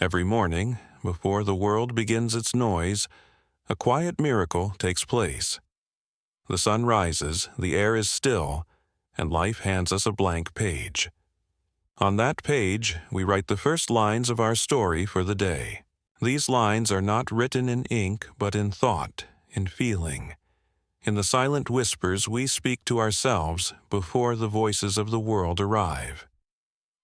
Every morning, before the world begins its noise, a quiet miracle takes place. The sun rises, the air is still, and life hands us a blank page. On that page, we write the first lines of our story for the day. These lines are not written in ink, but in thought, in feeling. In the silent whispers we speak to ourselves before the voices of the world arrive.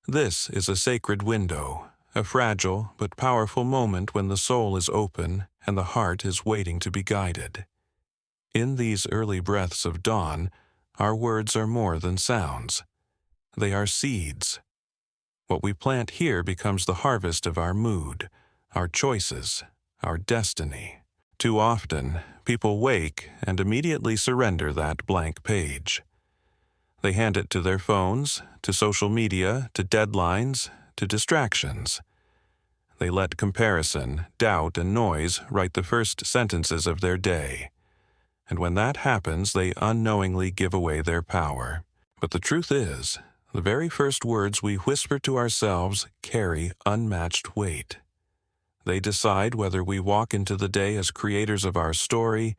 This is a sacred window, a fragile but powerful moment when the soul is open and the heart is waiting to be guided. In these early breaths of dawn, our words are more than sounds. They are seeds. What we plant here becomes the harvest of our mood, our choices, our destiny. Too often, people wake and immediately surrender that blank page. They hand it to their phones, to social media, to deadlines, to distractions. They let comparison, doubt, and noise write the first sentences of their day. And when that happens, they unknowingly give away their power. But the truth is, the very first words we whisper to ourselves carry unmatched weight. They decide whether we walk into the day as creators of our story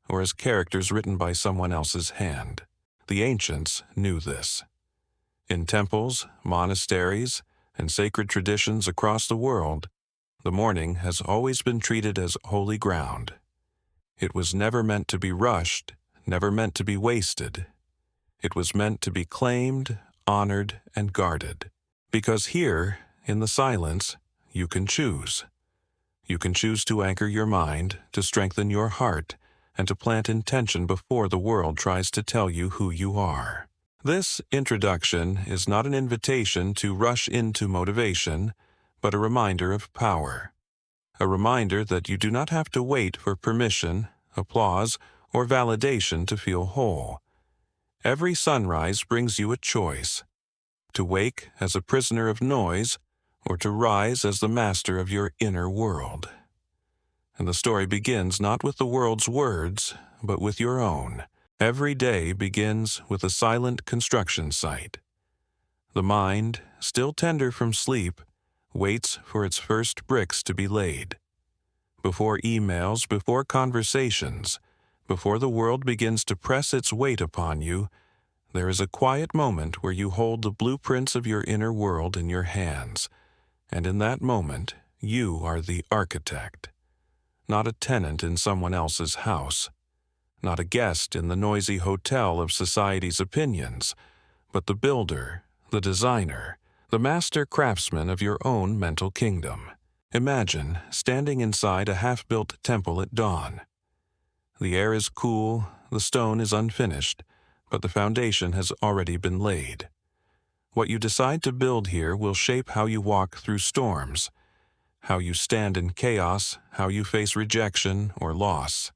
or as characters written by someone else's hand. The ancients knew this. In temples, monasteries, and sacred traditions across the world, the morning has always been treated as holy ground. It was never meant to be rushed, never meant to be wasted. It was meant to be claimed, honored, and guarded. Because here, in the silence, you can choose. You can choose to anchor your mind, to strengthen your heart, and to plant intention before the world tries to tell you who you are. This introduction is not an invitation to rush into motivation, but a reminder of power. A reminder that you do not have to wait for permission, applause, or validation to feel whole. Every sunrise brings you a choice: to wake as a prisoner of noise, or to rise as the master of your inner world. And the story begins not with the world's words, but with your own. Every day begins with a silent construction site. The mind, still tender from sleep, waits for its first bricks to be laid. Before emails, before conversations, before the world begins to press its weight upon you, there is a quiet moment where you hold the blueprints of your inner world in your hands, and in that moment, you are the architect. Not a tenant in someone else's house, not a guest in the noisy hotel of society's opinions, but the builder, the designer, the master craftsman of your own mental kingdom. Imagine standing inside a half-built temple at dawn. The air is cool, the stone is unfinished, but the foundation has already been laid. What you decide to build here will shape how you walk through storms, how you stand in chaos, how you face rejection or loss.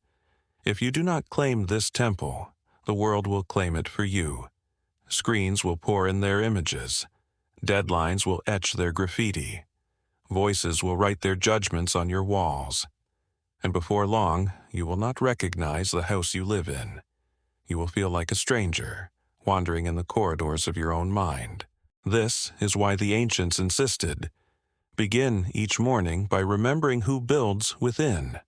If you do not claim this temple, the world will claim it for you. Screens will pour in their images. Deadlines will etch their graffiti. Voices will write their judgments on your walls. And before long, you will not recognize the house you live in. You will feel like a stranger, wandering in the corridors of your own mind. This is why the ancients insisted: begin each morning by remembering who builds within.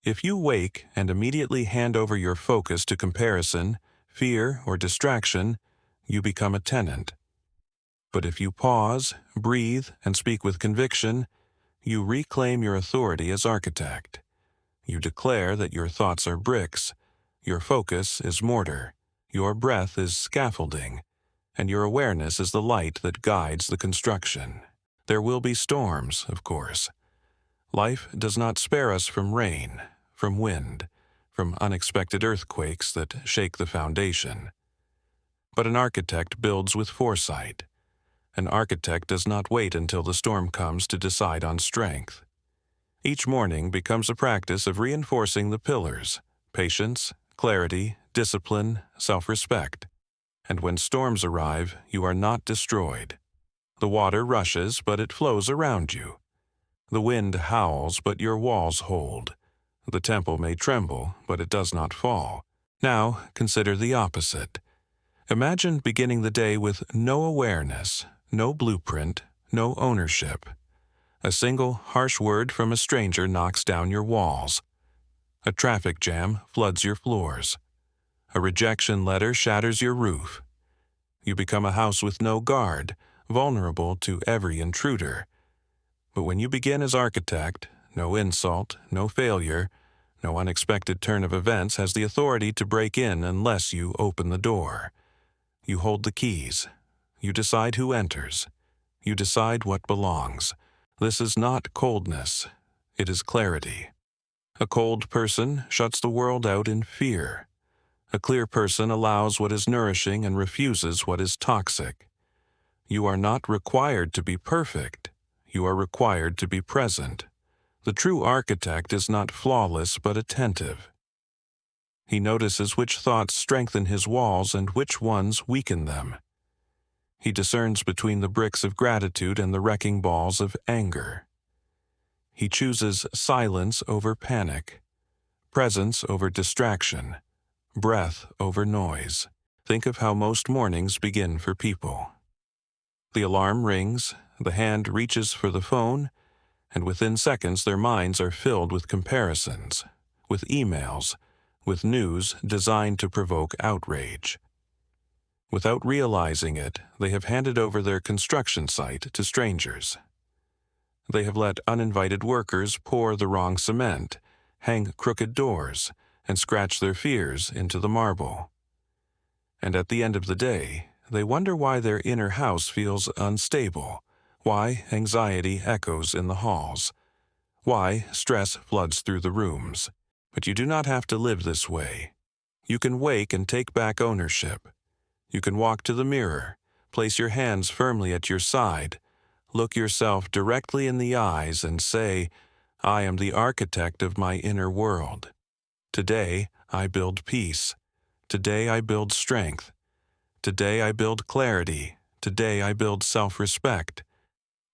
If you wake and immediately hand over your focus to comparison, fear, or distraction, you become a tenant. But if you pause, breathe, and speak with conviction, you reclaim your authority as architect. You declare that your thoughts are bricks, your focus is mortar, your breath is scaffolding, and your awareness is the light that guides the construction. There will be storms, of course. Life does not spare us from rain, from wind, from unexpected earthquakes that shake the foundation. But an architect builds with foresight. An architect does not wait until the storm comes to decide on strength. Each morning becomes a practice of reinforcing the pillars: patience, clarity, discipline, self-respect. And when storms arrive, you are not destroyed. The water rushes, but it flows around you. The wind howls, but your walls hold. The temple may tremble, but it does not fall. Now, consider the opposite. Imagine beginning the day with no awareness, no blueprint, no ownership. A single harsh word from a stranger knocks down your walls. A traffic jam floods your floors. A rejection letter shatters your roof. You become a house with no guard, vulnerable to every intruder. But when you begin as architect, no insult, no failure, no unexpected turn of events has the authority to break in unless you open the door. You hold the keys. You decide who enters. You decide what belongs. This is not coldness. It is clarity. A cold person shuts the world out in fear. A clear person allows what is nourishing and refuses what is toxic. You are not required to be perfect. You are required to be present. The true architect is not flawless but attentive. He notices which thoughts strengthen his walls and which ones weaken them. He discerns between the bricks of gratitude and the wrecking balls of anger. He chooses silence over panic, presence over distraction, breath over noise. Think of how most mornings begin for people. The alarm rings, the hand reaches for the phone, and within seconds their minds are filled with comparisons, with emails, with news designed to provoke outrage. Without realizing it, they have handed over their construction site to strangers. They have let uninvited workers pour the wrong cement, hang crooked doors, and scratch their fears into the marble. And at the end of the day, they wonder why their inner house feels unstable, why anxiety echoes in the halls, why stress floods through the rooms. But you do not have to live this way. You can wake and take back ownership. You can walk to the mirror, place your hands firmly at your side, look yourself directly in the eyes and say, I am the architect of my inner world. Today, I build peace. Today, I build strength. Today, I build clarity. Today, I build self-respect.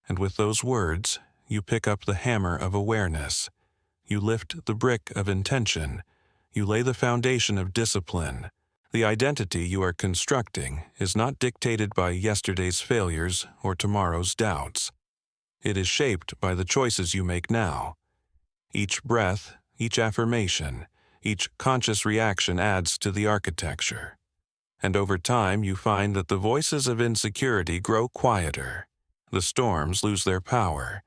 And with those words, you pick up the hammer of awareness. You lift the brick of intention. You lay the foundation of discipline. The identity you are constructing is not dictated by yesterday's failures or tomorrow's doubts. It is shaped by the choices you make now. Each breath, each affirmation, each conscious reaction adds to the architecture. And over time you find that the voices of insecurity grow quieter, the storms lose their power,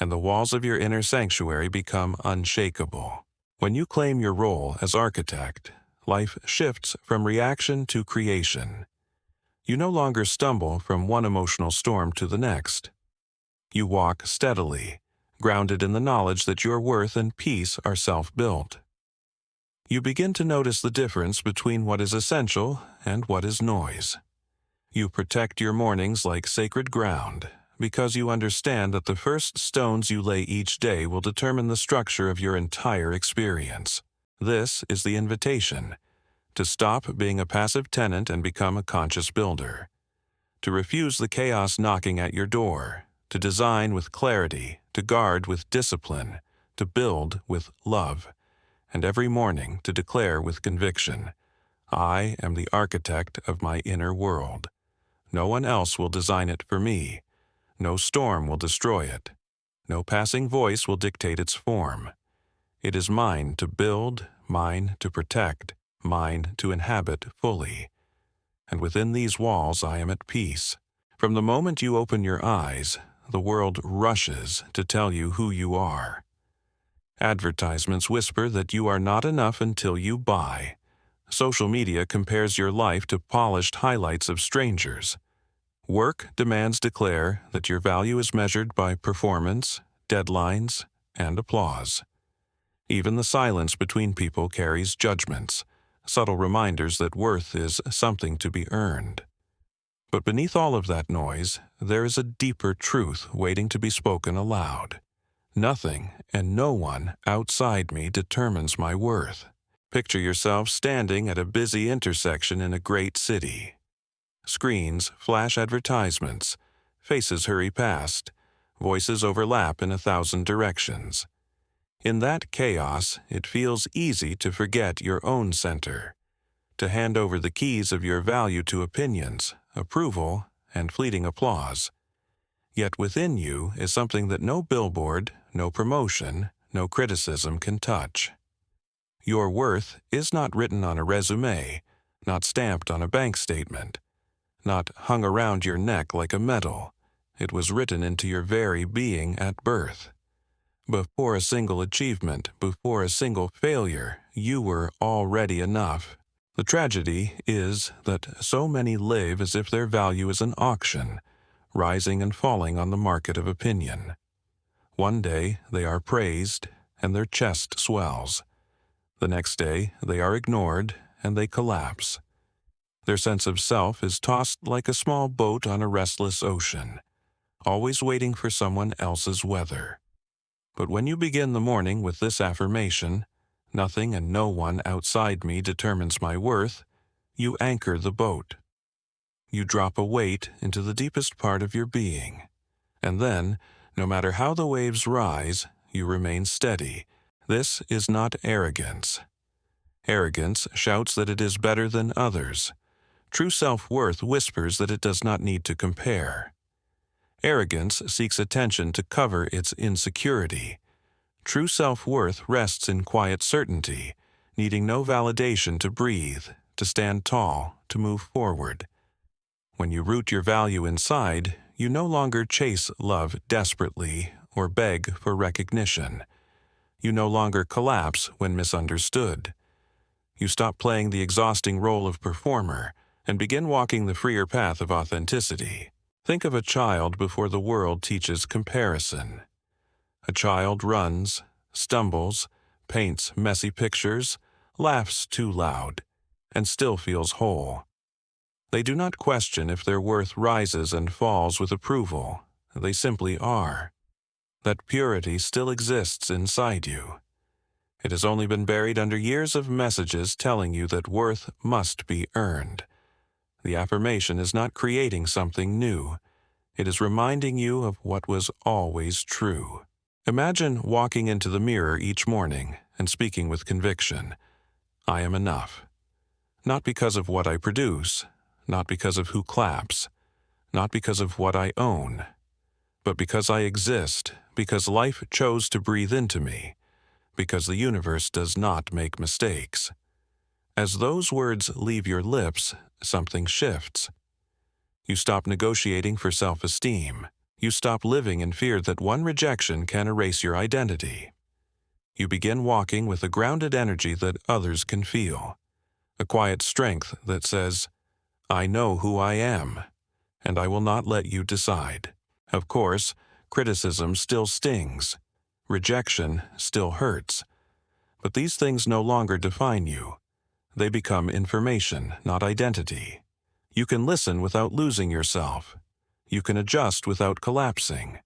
and the walls of your inner sanctuary become unshakable. When you claim your role as architect, life shifts from reaction to creation. You no longer stumble from one emotional storm to the next. You walk steadily, grounded in the knowledge that your worth and peace are self-built. You begin to notice the difference between what is essential and what is noise. You protect your mornings like sacred ground, because you understand that the first stones you lay each day will determine the structure of your entire experience. This is the invitation, to stop being a passive tenant and become a conscious builder, to refuse the chaos knocking at your door, to design with clarity, to guard with discipline, to build with love, and every morning to declare with conviction, I am the architect of my inner world. No one else will design it for me. No storm will destroy it. No passing voice will dictate its form. It is mine to build, mine to protect, mine to inhabit fully. And within these walls I am at peace. From the moment you open your eyes, the world rushes to tell you who you are. Advertisements whisper that you are not enough until you buy. Social media compares your life to polished highlights of strangers. Work demands declare that your value is measured by performance, deadlines, and applause. Even the silence between people carries judgments, subtle reminders that worth is something to be earned. But beneath all of that noise, there is a deeper truth waiting to be spoken aloud. Nothing and no one outside me determines my worth. Picture yourself standing at a busy intersection in a great city. Screens flash advertisements, faces hurry past, voices overlap in 1,000 directions. In that chaos, it feels easy to forget your own center, to hand over the keys of your value to opinions, approval, and fleeting applause. Yet within you is something that no billboard, no promotion, no criticism can touch. Your worth is not written on a resume, not stamped on a bank statement, not hung around your neck like a medal. It was written into your very being at birth. Before a single achievement, before a single failure, you were already enough. The tragedy is that so many live as if their value is an auction, rising and falling on the market of opinion. One day they are praised, and their chest swells. The next day they are ignored, and they collapse. Their sense of self is tossed like a small boat on a restless ocean, always waiting for someone else's weather. But when you begin the morning with this affirmation, "Nothing and no one outside me determines my worth," you anchor the boat. You drop a weight into the deepest part of your being. And then, no matter how the waves rise, you remain steady. This is not arrogance. Arrogance shouts that it is better than others. True self-worth whispers that it does not need to compare. Arrogance seeks attention to cover its insecurity. True self-worth rests in quiet certainty, needing no validation to breathe, to stand tall, to move forward. When you root your value inside, you no longer chase love desperately or beg for recognition. You no longer collapse when misunderstood. You stop playing the exhausting role of performer and begin walking the freer path of authenticity. Think of a child before the world teaches comparison. A child runs, stumbles, paints messy pictures, laughs too loud, and still feels whole. They do not question if their worth rises and falls with approval. They simply are. That purity still exists inside you. It has only been buried under years of messages telling you that worth must be earned. The affirmation is not creating something new. It is reminding you of what was always true. Imagine walking into the mirror each morning and speaking with conviction. I am enough. Not because of what I produce, not because of who claps, not because of what I own, but because I exist, because life chose to breathe into me, because the universe does not make mistakes. As those words leave your lips, something shifts. You stop negotiating for self-esteem. You stop living in fear that one rejection can erase your identity. You begin walking with a grounded energy that others can feel, a quiet strength that says, I know who I am, and I will not let you decide. Of course, criticism still stings. Rejection still hurts. But these things no longer define you. They become information, not identity. You can listen without losing yourself. You can adjust without collapsing.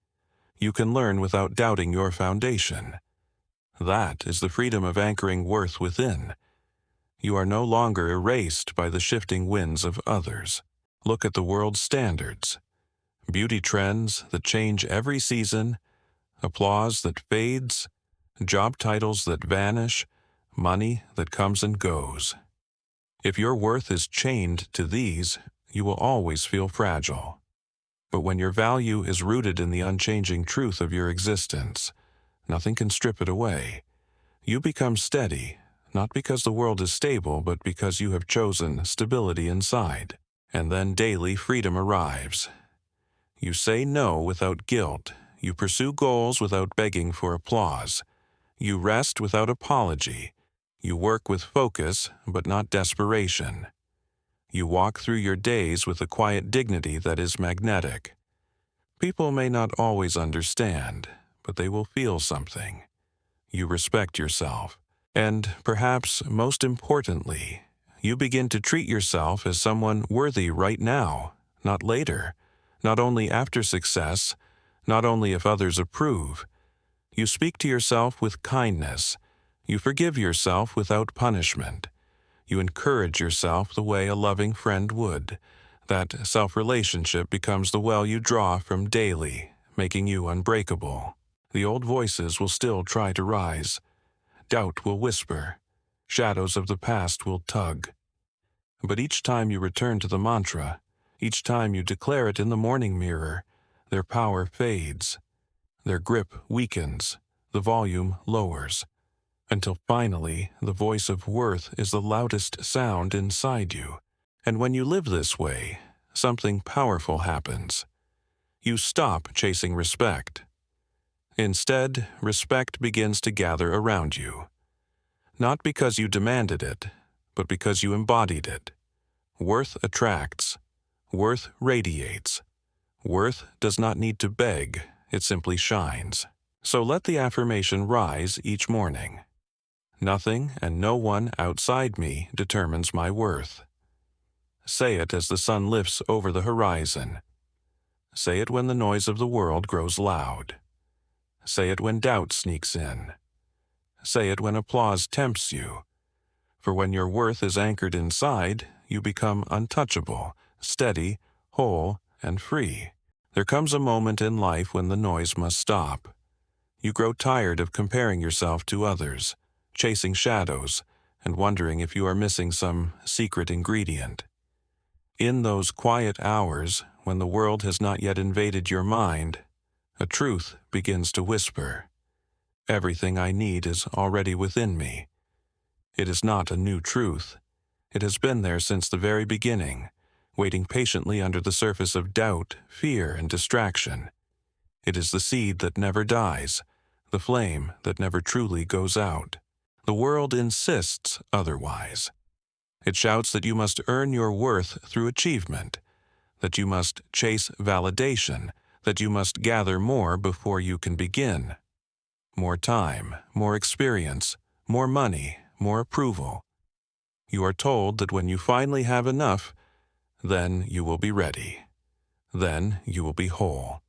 You can learn without doubting your foundation. That is the freedom of anchoring worth within. You are no longer erased by the shifting winds of others. Look at the world's standards. Beauty trends that change every season, applause that fades, job titles that vanish, money that comes and goes. If your worth is chained to these, you will always feel fragile. But when your value is rooted in the unchanging truth of your existence, nothing can strip it away. You become steady, not because the world is stable, but because you have chosen stability inside. And then daily freedom arrives. You say no without guilt. You pursue goals without begging for applause. You rest without apology. You work with focus, but not desperation. You walk through your days with a quiet dignity that is magnetic. People may not always understand, but they will feel something. You respect yourself. And perhaps most importantly, you begin to treat yourself as someone worthy right now, not later, not only after success, not only if others approve. You speak to yourself with kindness. You forgive yourself without punishment. You encourage yourself the way a loving friend would. That self-relationship becomes the well you draw from daily, making you unbreakable. The old voices will still try to rise. Doubt will whisper. Shadows of the past will tug. But each time you return to the mantra, each time you declare it in the morning mirror, their power fades, their grip weakens, the volume lowers, until finally the voice of worth is the loudest sound inside you. And when you live this way, something powerful happens. You stop chasing respect. Instead, respect begins to gather around you. Not because you demanded it, but because you embodied it. Worth attracts. Worth radiates. Worth does not need to beg, it simply shines. So let the affirmation rise each morning. Nothing and no one outside me determines my worth. Say it as the sun lifts over the horizon. Say it when the noise of the world grows loud. Say it when doubt sneaks in. Say it when applause tempts you. For when your worth is anchored inside, you become untouchable, steady, whole, and free. There comes a moment in life when the noise must stop. You grow tired of comparing yourself to others, chasing shadows, and wondering if you are missing some secret ingredient. In those quiet hours, when the world has not yet invaded your mind, a truth begins to whisper. Everything I need is already within me. It is not a new truth. It has been there since the very beginning, waiting patiently under the surface of doubt, fear, and distraction. It is the seed that never dies, the flame that never truly goes out. The world insists otherwise. It shouts that you must earn your worth through achievement, that you must chase validation, that you must gather more before you can begin. More time, more experience, more money, more approval. You are told that when you finally have enough, then you will be ready. Then you will be whole.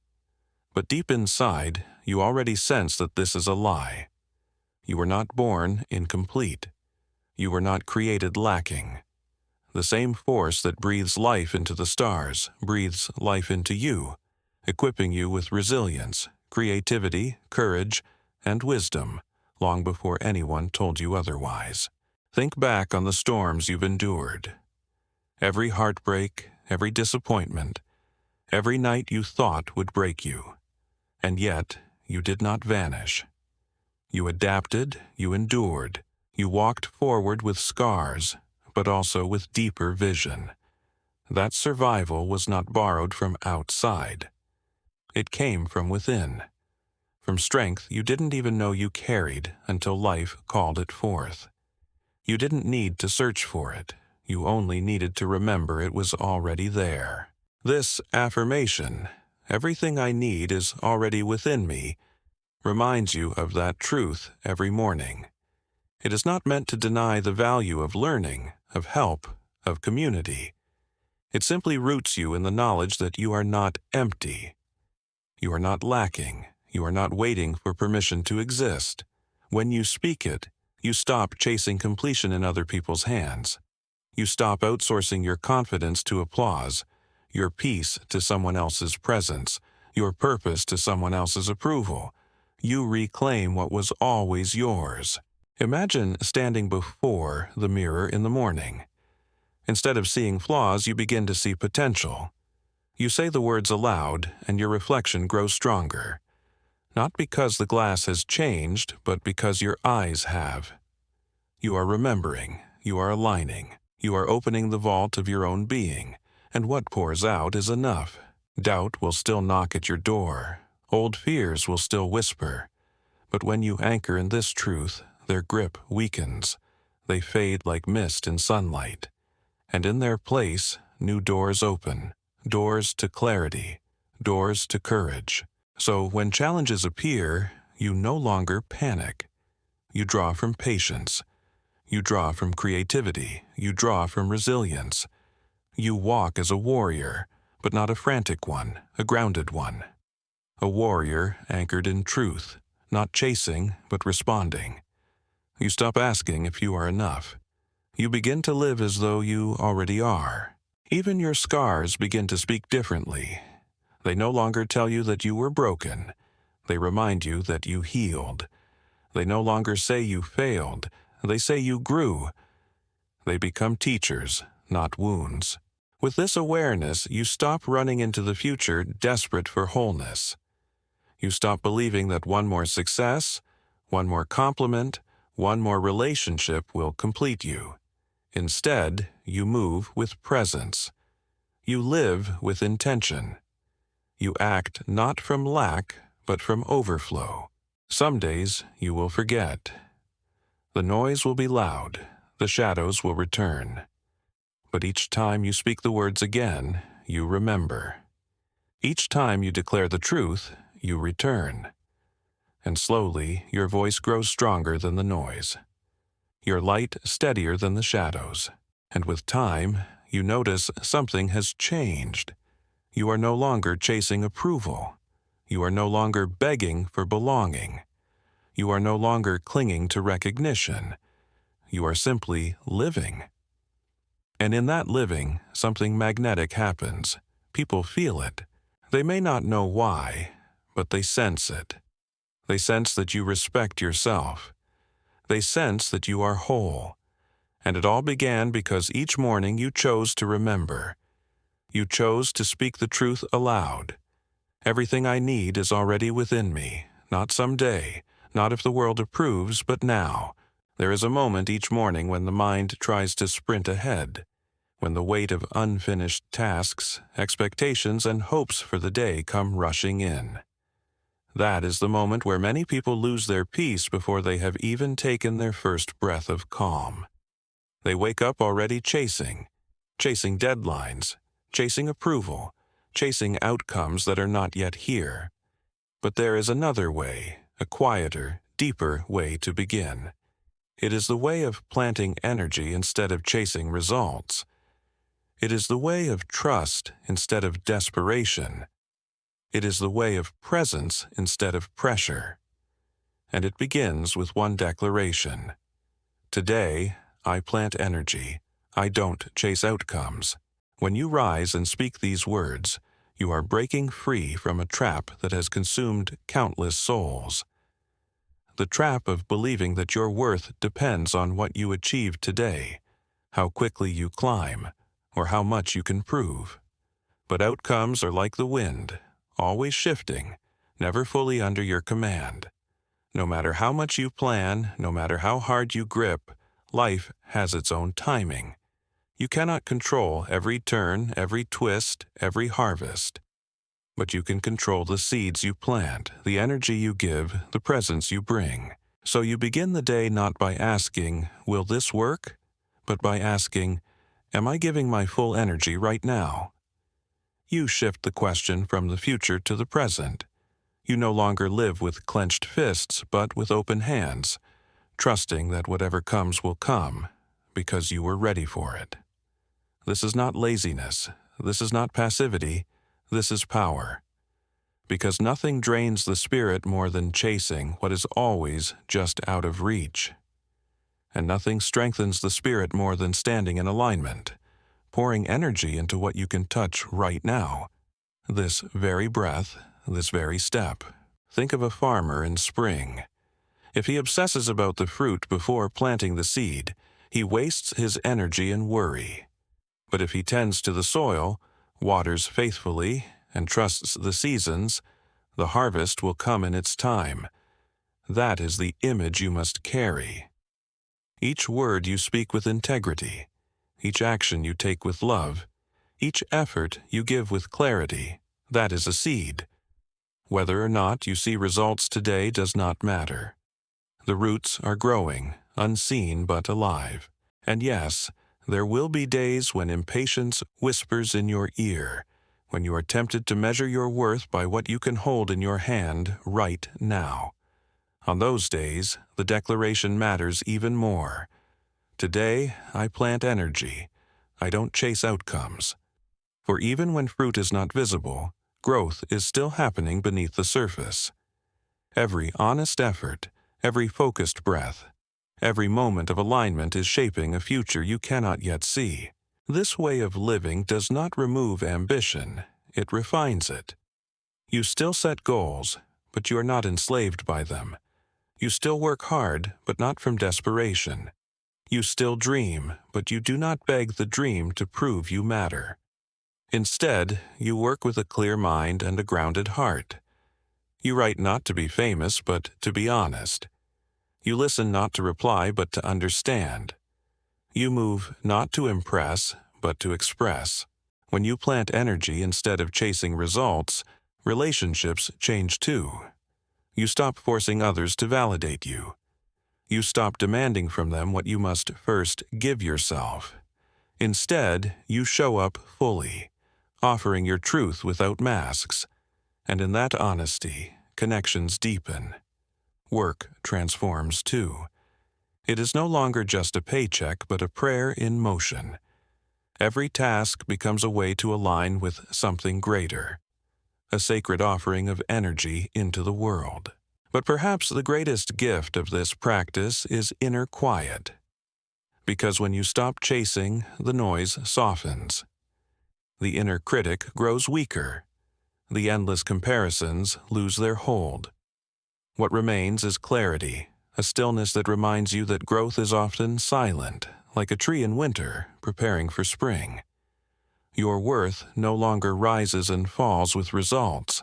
But deep inside, you already sense that this is a lie. You were not born incomplete. You were not created lacking. The same force that breathes life into the stars breathes life into you, equipping you with resilience, creativity, courage, and wisdom, long before anyone told you otherwise. Think back on the storms you've endured. Every heartbreak, every disappointment, every night you thought would break you. And yet, you did not vanish. You adapted, you endured, you walked forward with scars, but also with deeper vision. That survival was not borrowed from outside. It came from within, from strength you didn't even know you carried until life called it forth. You didn't need to search for it. You only needed to remember it was already there. This affirmation, everything I need is already within me, reminds you of that truth every morning. It is not meant to deny the value of learning, of help, of community. It simply roots you in the knowledge that you are not empty. You are not lacking. You are not waiting for permission to exist. When you speak it, you stop chasing completion in other people's hands. You stop outsourcing your confidence to applause, your peace to someone else's presence, your purpose to someone else's approval. You reclaim what was always yours. Imagine standing before the mirror in the morning. Instead of seeing flaws, you begin to see potential. You say the words aloud, and your reflection grows stronger. Not because the glass has changed, but because your eyes have. You are remembering, you are aligning, you are opening the vault of your own being, and what pours out is enough. Doubt will still knock at your door. Old fears will still whisper. But when you anchor in this truth, their grip weakens. They fade like mist in sunlight. And in their place, new doors open. Doors to clarity. Doors to courage. So when challenges appear, you no longer panic. You draw from patience. You draw from creativity. You draw from resilience. You walk as a warrior, but not a frantic one, a grounded one. A warrior anchored in truth, not chasing, but responding. You stop asking if you are enough. You begin to live as though you already are. Even your scars begin to speak differently. They no longer tell you that you were broken. They remind you that you healed. They no longer say you failed. They say you grew. They become teachers, not wounds. With this awareness, you stop running into the future desperate for wholeness. You stop believing that one more success, one more compliment, one more relationship will complete you. Instead, you move with presence. You live with intention. You act not from lack, but from overflow. Some days you will forget. The noise will be loud. The shadows will return. But each time you speak the words again, you remember. Each time you declare the truth, you return. And slowly your voice grows stronger than the noise. Your light steadier than the shadows. And with time, you notice something has changed. You are no longer chasing approval. You are no longer begging for belonging. You are no longer clinging to recognition. You are simply living. And in that living, something magnetic happens. People feel it. They may not know why, but they sense it. They sense that you respect yourself. They sense that you are whole. And it all began because each morning you chose to remember. You chose to speak the truth aloud. Everything I need is already within me, not someday, not if the world approves, but now. There is a moment each morning when the mind tries to sprint ahead, when the weight of unfinished tasks, expectations, and hopes for the day come rushing in. That is the moment where many people lose their peace before they have even taken their first breath of calm. They wake up already chasing deadlines, chasing approval, chasing outcomes that are not yet here. But there is another way, a quieter, deeper way to begin. It is the way of planting energy instead of chasing results. It is the way of trust instead of desperation. It is the way of presence instead of pressure. And it begins with one declaration. Today, I plant energy. I don't chase outcomes. When you rise and speak these words, you are breaking free from a trap that has consumed countless souls. The trap of believing that your worth depends on what you achieve today, how quickly you climb, or how much you can prove. But outcomes are like the wind, always shifting, never fully under your command. No matter how much you plan, no matter how hard you grip, life has its own timing. You cannot control every turn, every twist, every harvest. But you can control the seeds you plant, the energy you give, the presence you bring. So you begin the day not by asking, will this work? But by asking, am I giving my full energy right now? You shift the question from the future to the present. You no longer live with clenched fists, but with open hands, trusting that whatever comes will come, because you were ready for it. This is not laziness. This is not passivity. This is power. Because nothing drains the spirit more than chasing what is always just out of reach. And nothing strengthens the spirit more than standing in alignment, pouring energy into what you can touch right now. This very breath, this very step. Think of a farmer in spring. If he obsesses about the fruit before planting the seed, he wastes his energy in worry. But if he tends to the soil, waters faithfully, and trusts the seasons, the harvest will come in its time. That is the image you must carry. Each word you speak with integrity, each action you take with love, each effort you give with clarity, that is a seed. Whether or not you see results today does not matter. The roots are growing, unseen but alive. And yes, there will be days when impatience whispers in your ear, when you are tempted to measure your worth by what you can hold in your hand right now. On those days, the declaration matters even more. Today, I plant energy. I don't chase outcomes. For even when fruit is not visible, growth is still happening beneath the surface. Every honest effort, every focused breath, every moment of alignment is shaping a future you cannot yet see. This way of living does not remove ambition, it refines it. You still set goals, but you are not enslaved by them. You still work hard, but not from desperation. You still dream, but you do not beg the dream to prove you matter. Instead, you work with a clear mind and a grounded heart. You write not to be famous, but to be honest. You listen not to reply, but to understand. You move not to impress, but to express. When you plant energy instead of chasing results, relationships change too. You stop forcing others to validate you. You stop demanding from them what you must first give yourself. Instead, you show up fully, offering your truth without masks. And in that honesty, connections deepen. Work transforms too. It is no longer just a paycheck, but a prayer in motion. Every task becomes a way to align with something greater, a sacred offering of energy into the world. But perhaps the greatest gift of this practice is inner quiet. Because when you stop chasing, the noise softens. The inner critic grows weaker. The endless comparisons lose their hold. What remains is clarity, a stillness that reminds you that growth is often silent, like a tree in winter preparing for spring. Your worth no longer rises and falls with results.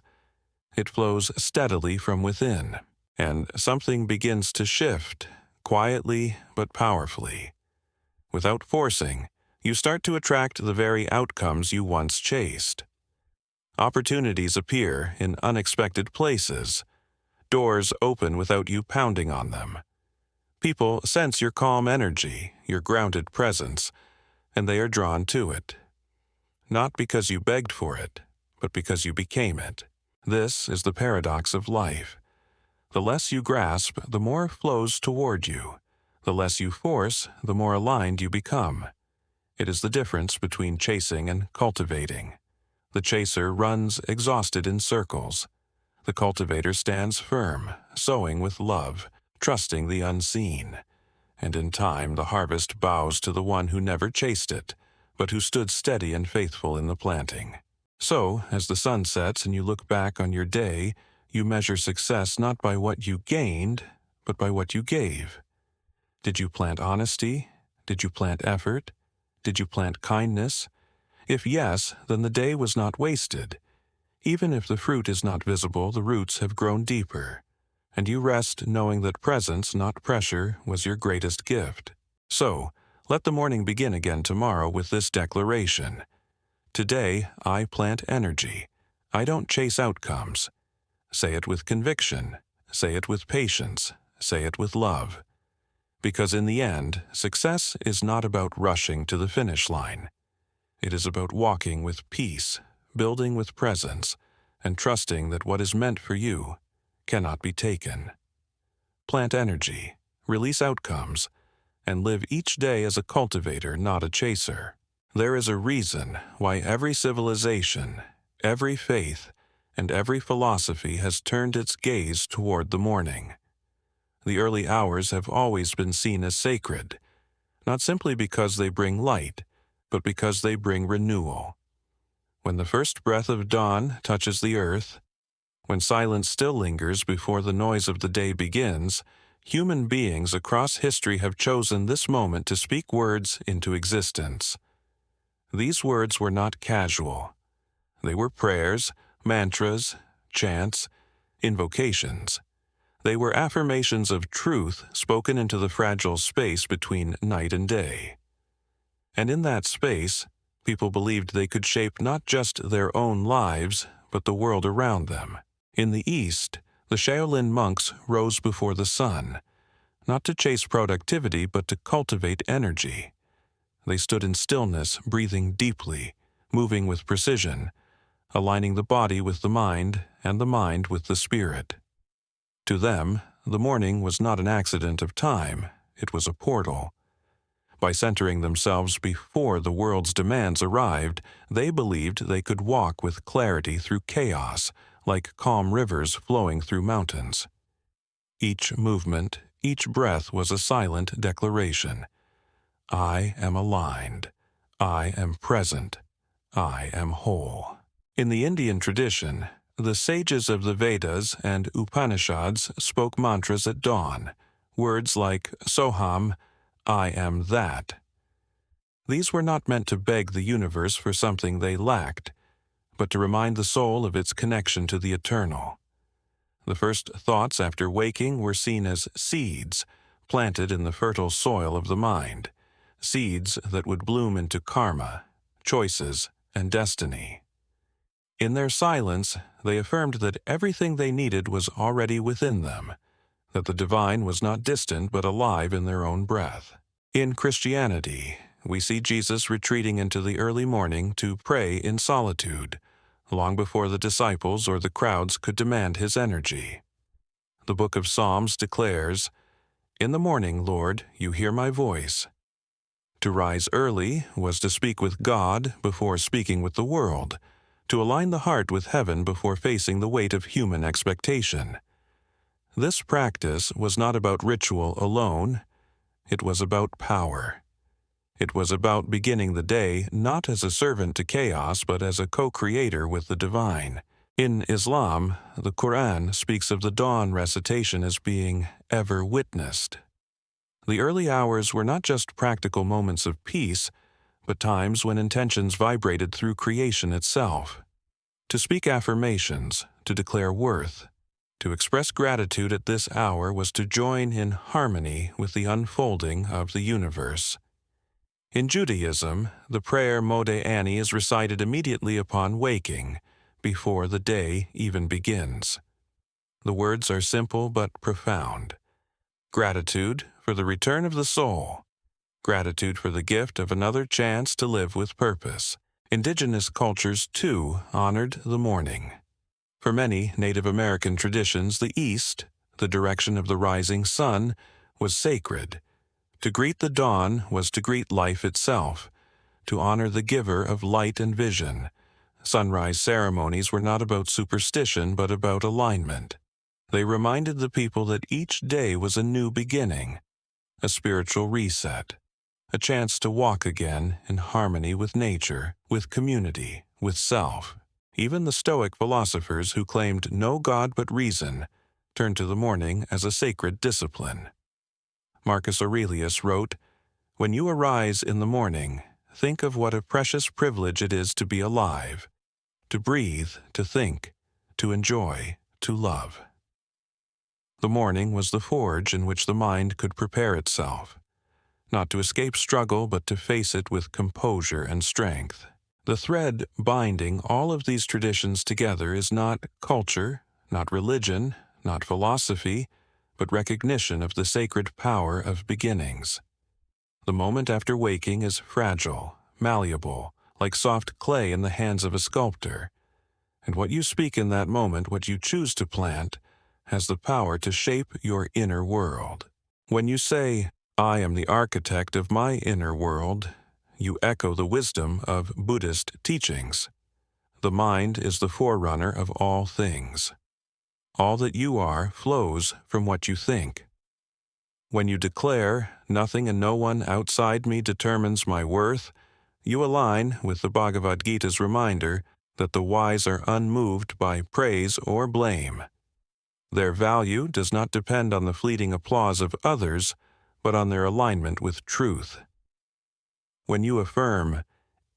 It flows steadily from within, and something begins to shift, quietly but powerfully. Without forcing, you start to attract the very outcomes you once chased. Opportunities appear in unexpected places. Doors open without you pounding on them. People sense your calm energy, your grounded presence, and they are drawn to it. Not because you begged for it, but because you became it. This is the paradox of life. The less you grasp, the more flows toward you. The less you force, the more aligned you become. It is the difference between chasing and cultivating. The chaser runs exhausted in circles. The cultivator stands firm, sowing with love, trusting the unseen. And in time the harvest bows to the one who never chased it, but who stood steady and faithful in the planting. So, as the sun sets and you look back on your day, you measure success not by what you gained, but by what you gave. Did you plant honesty? Did you plant effort? Did you plant kindness? If yes, then the day was not wasted. Even if the fruit is not visible, the roots have grown deeper, and you rest knowing that presence, not pressure, was your greatest gift. So, let the morning begin again tomorrow with this declaration. Today, I plant energy. I don't chase outcomes. Say it with conviction. Say it with patience. Say it with love. Because in the end, success is not about rushing to the finish line. It is about walking with peace, building with presence, and trusting that what is meant for you cannot be taken. Plant energy, release outcomes, and live each day as a cultivator, not a chaser. There is a reason why every civilization, every faith, and every philosophy has turned its gaze toward the morning. The early hours have always been seen as sacred, not simply because they bring light, but because they bring renewal. When the first breath of dawn touches the earth, when silence still lingers before the noise of the day begins, human beings across history have chosen this moment to speak words into existence. These words were not casual. They were prayers, mantras, chants, invocations. They were affirmations of truth spoken into the fragile space between night and day. And in that space, people believed they could shape not just their own lives, but the world around them. In the East, the Shaolin monks rose before the sun, not to chase productivity, but to cultivate energy. They stood in stillness, breathing deeply, moving with precision, aligning the body with the mind and the mind with the spirit. To them, the morning was not an accident of time, it was a portal. By centering themselves before the world's demands arrived, they believed they could walk with clarity through chaos, like calm rivers flowing through mountains. Each movement, each breath was a silent declaration. I am aligned. I am present. I am whole. In the Indian tradition, the sages of the Vedas and Upanishads spoke mantras at dawn, words like Soham, I am that. These were not meant to beg the universe for something they lacked, but to remind the soul of its connection to the eternal. The first thoughts after waking were seen as seeds planted in the fertile soil of the mind, seeds that would bloom into karma, choices, and destiny. In their silence, they affirmed that everything they needed was already within them, that the divine was not distant but alive in their own breath. In Christianity, we see Jesus retreating into the early morning to pray in solitude, long before the disciples or the crowds could demand his energy. The book of Psalms declares, "In the morning, Lord, you hear my voice." To rise early was to speak with God before speaking with the world, to align the heart with heaven before facing the weight of human expectation. This practice was not about ritual alone, it was about power. It was about beginning the day not as a servant to chaos but as a co-creator with the divine. In Islam, the Quran speaks of the dawn recitation as being ever witnessed. The early hours were not just practical moments of peace, but times when intentions vibrated through creation itself. To speak affirmations, to declare worth, to express gratitude at this hour was to join in harmony with the unfolding of the universe. In Judaism, the prayer Modeh Ani is recited immediately upon waking, before the day even begins. The words are simple but profound. Gratitude for the return of the soul. Gratitude for the gift of another chance to live with purpose. Indigenous cultures, too, honored the morning. For many Native American traditions, the east, the direction of the rising sun, was sacred. To greet the dawn was to greet life itself, to honor the giver of light and vision. Sunrise ceremonies were not about superstition but about alignment. They reminded the people that each day was a new beginning, a spiritual reset, a chance to walk again in harmony with nature, with community, with self. Even the Stoic philosophers who claimed no God but reason turned to the morning as a sacred discipline. Marcus Aurelius wrote, "When you arise in the morning, think of what a precious privilege it is to be alive, to breathe, to think, to enjoy, to love." The morning was the forge in which the mind could prepare itself, not to escape struggle but to face it with composure and strength. The thread binding all of these traditions together is not culture, not religion, not philosophy, but recognition of the sacred power of beginnings. The moment after waking is fragile, malleable, like soft clay in the hands of a sculptor. And what you speak in that moment, what you choose to plant, has the power to shape your inner world. When you say, "I am the architect of my inner world," you echo the wisdom of Buddhist teachings. The mind is the forerunner of all things. All that you are flows from what you think. When you declare, "Nothing and no one outside me determines my worth," you align with the Bhagavad Gita's reminder that the wise are unmoved by praise or blame. Their value does not depend on the fleeting applause of others, but on their alignment with truth. When you affirm,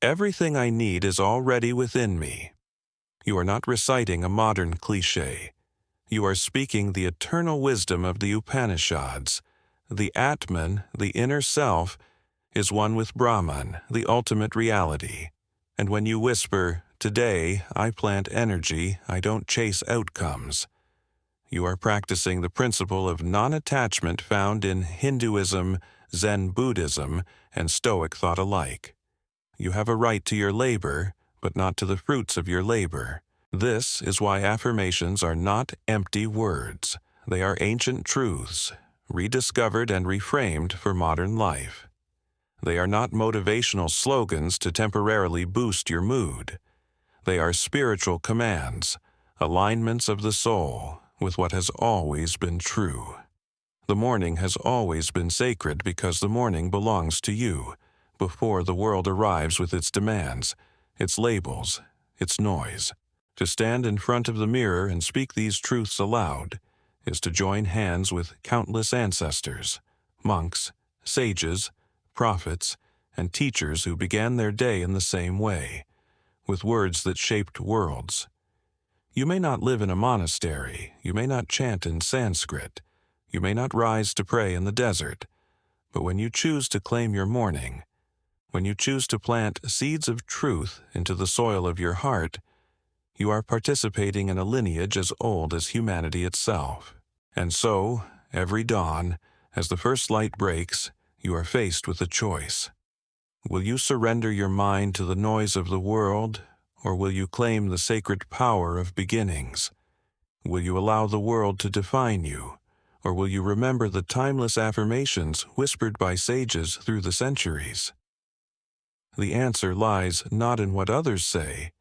"Everything I need is already within me," you are not reciting a modern cliché. You are speaking the eternal wisdom of the Upanishads. The Atman, the inner self, is one with Brahman, the ultimate reality. And when you whisper, "Today I plant energy, I don't chase outcomes," you are practicing the principle of non-attachment found in Hinduism, Zen Buddhism, and Stoic thought alike. You have a right to your labor, but not to the fruits of your labor. This is why affirmations are not empty words. They are ancient truths, rediscovered and reframed for modern life. They are not motivational slogans to temporarily boost your mood. They are spiritual commands, alignments of the soul with what has always been true. The morning has always been sacred because the morning belongs to you, before the world arrives with its demands, its labels, its noise. To stand in front of the mirror and speak these truths aloud is to join hands with countless ancestors, monks, sages, prophets, and teachers who began their day in the same way, with words that shaped worlds. You may not live in a monastery, you may not chant in Sanskrit, you may not rise to pray in the desert, but when you choose to claim your morning, when you choose to plant seeds of truth into the soil of your heart, you are participating in a lineage as old as humanity itself. And so, every dawn, as the first light breaks, you are faced with a choice. Will you surrender your mind to the noise of the world, or will you claim the sacred power of beginnings? Will you allow the world to define you, or will you remember the timeless affirmations whispered by sages through the centuries? The answer lies not in what others say,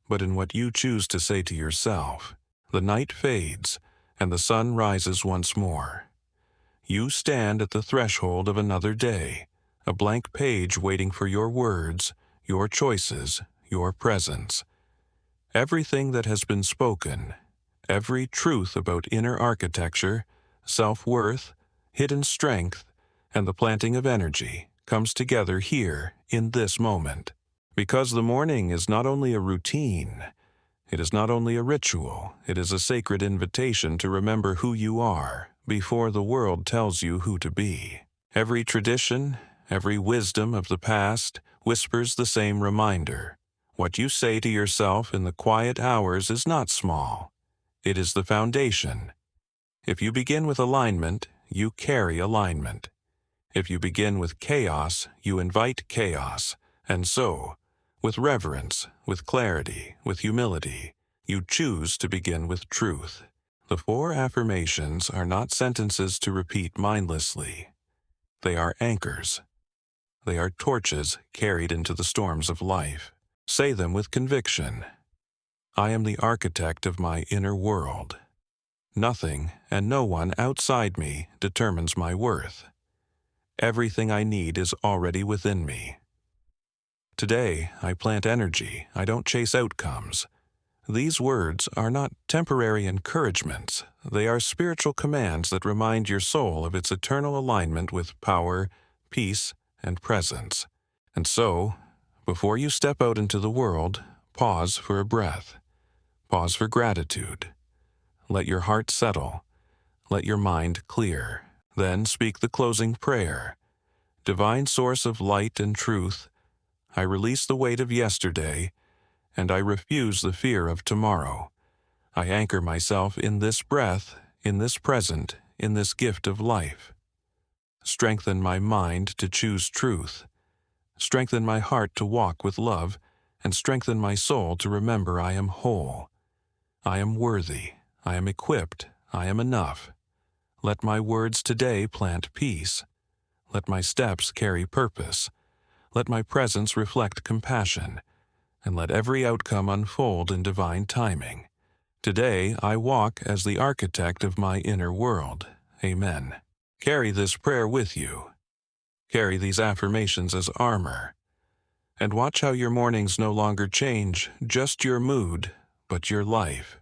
but in what you choose to say to yourself. The night fades, and the sun rises once more. You stand at the threshold of another day, a blank page waiting for your words, your choices, your presence. Everything that has been spoken, every truth about inner architecture, self-worth, hidden strength, and the planting of energy comes together here in this moment. Because the morning is not only a routine, it is not only a ritual, it is a sacred invitation to remember who you are before the world tells you who to be. Every tradition, every wisdom of the past whispers the same reminder. What you say to yourself in the quiet hours is not small. It is the foundation. If you begin with alignment, you carry alignment. If you begin with chaos, you invite chaos. And so, with reverence, with clarity, with humility, you choose to begin with truth. The 4 affirmations are not sentences to repeat mindlessly. They are anchors. They are torches carried into the storms of life. Say them with conviction. I am the architect of my inner world. Nothing and no one outside me determines my worth. Everything I need is already within me. Today, I plant energy. I don't chase outcomes. These words are not temporary encouragements. They are spiritual commands that remind your soul of its eternal alignment with power, peace, and presence. And so, before you step out into the world, pause for a breath. Pause for gratitude. Let your heart settle. Let your mind clear. Then speak the closing prayer. Divine source of light and truth, I release the weight of yesterday, and I refuse the fear of tomorrow. I anchor myself in this breath, in this present, in this gift of life. Strengthen my mind to choose truth. Strengthen my heart to walk with love, and strengthen my soul to remember I am whole. I am worthy. I am equipped. I am enough. Let my words today plant peace. Let my steps carry purpose. Let my presence reflect compassion, and let every outcome unfold in divine timing. Today I walk as the architect of my inner world. Amen. Carry this prayer with you. Carry these affirmations as armor. And watch how your mornings no longer change just your mood, but your life.